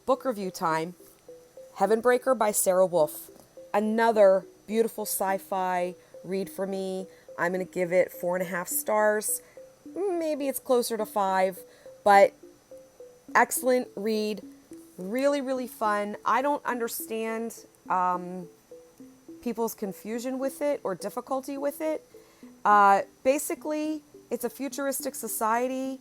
book review time. Heavenbreaker by Sarah Wolf. Another beautiful sci-fi read for me. I'm going to give it 4.5 stars. Maybe it's closer to 5, but excellent read. Really, really fun. I don't understand people's confusion with it or difficulty with it. Basically, it's a futuristic society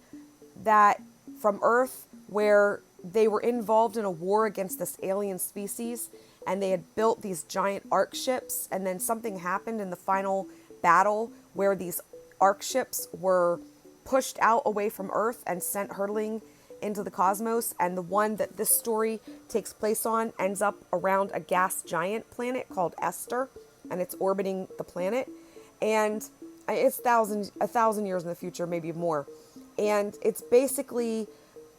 that from Earth where they were involved in a war against this alien species, and they had built these giant arc ships, and then something happened in the final battle where these arc ships were pushed out away from Earth and sent hurtling into the cosmos, and the one that this story takes place on ends up around a gas giant planet called Esther, and it's orbiting the planet, and it's a thousand years in the future, maybe more. And it's basically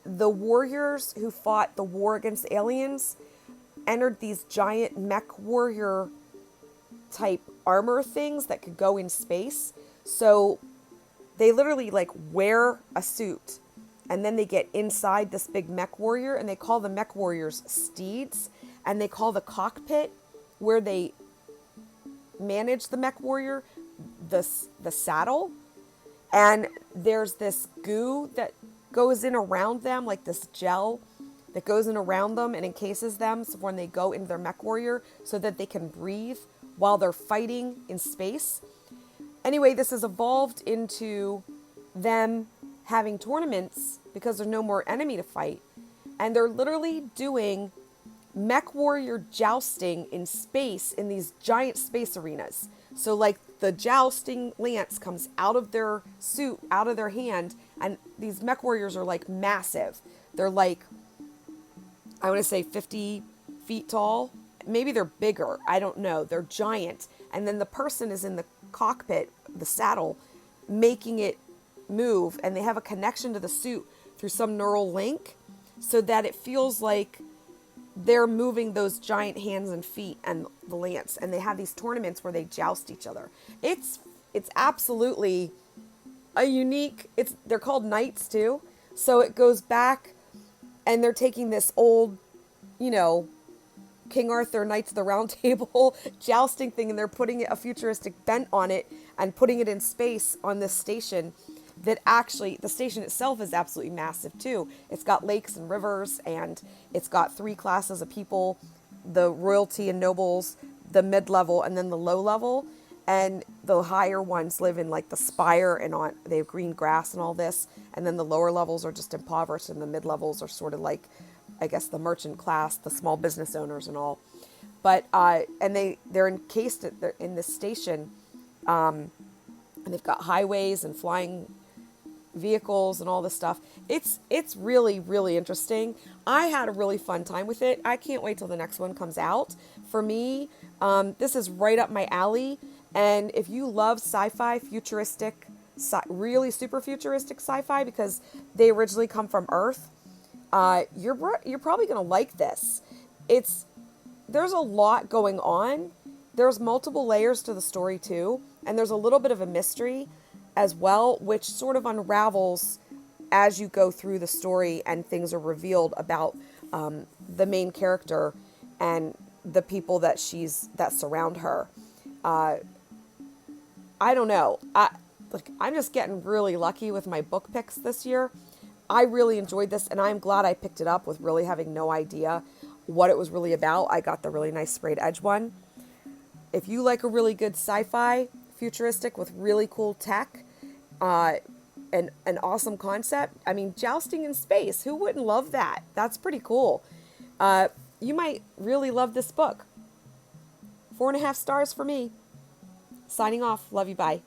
the warriors who fought the war against aliens entered these giant mech warrior type armor things that could go in space. So they literally like wear a suit, and then they get inside this big mech warrior, and they call the mech warriors steeds, and they call the cockpit where they manage the mech warrior the saddle. And there's this goo that goes in around them, like this gel that goes in around them and encases them so when they go into their mech warrior so that they can breathe while they're fighting in space. Anyway, this has evolved into them having tournaments because there's no more enemy to fight. And they're literally doing mech warrior jousting in space in these giant space arenas. So like the jousting lance comes out of their suit, out of their hand, and these mech warriors are like massive. They're like, I want to say 50 feet tall. Maybe they're bigger. I don't know. They're giant. And then the person is in the cockpit, the saddle, making it move, and they have a connection to the suit through some neural link so that it feels like they're moving those giant hands and feet and the lance, and they have these tournaments where they joust each other. It's absolutely a unique, they're called knights too. So it goes back, and they're taking this old, King Arthur Knights of the Round Table jousting thing, and they're putting a futuristic bent on it and putting it in space on this station that actually, the station itself is absolutely massive too. It's got lakes and rivers, and it's got 3 classes of people, the royalty and nobles, the mid-level, and then the low-level. And the higher ones live in like the spire, and they have green grass and all this. And then the lower levels are just impoverished, and the mid-levels are sort of like, I guess, the merchant class, the small business owners and all. But, and they're encased in this station, and they've got highways and flying vehicles and all this stuff. It's really, really interesting. I had a really fun time with it. I can't wait till the next one comes out. For me, this is right up my alley. And if you love sci-fi, futuristic, really super futuristic sci-fi, because they originally come from Earth, you're probably going to like this. There's a lot going on. There's multiple layers to the story too, and there's a little bit of a mystery as well, which sort of unravels as you go through the story, and things are revealed about the main character and the people that surround her. I don't know. I'm just getting really lucky with my book picks this year. I really enjoyed this, and I'm glad I picked it up with really having no idea what it was really about. I got the really nice sprayed edge one. If you like a really good sci-fi, futuristic with really cool tech, and an awesome concept. I mean, jousting in space. Who wouldn't love that? That's pretty cool. You might really love this book. 4.5 stars for me. Signing off. Love you. Bye.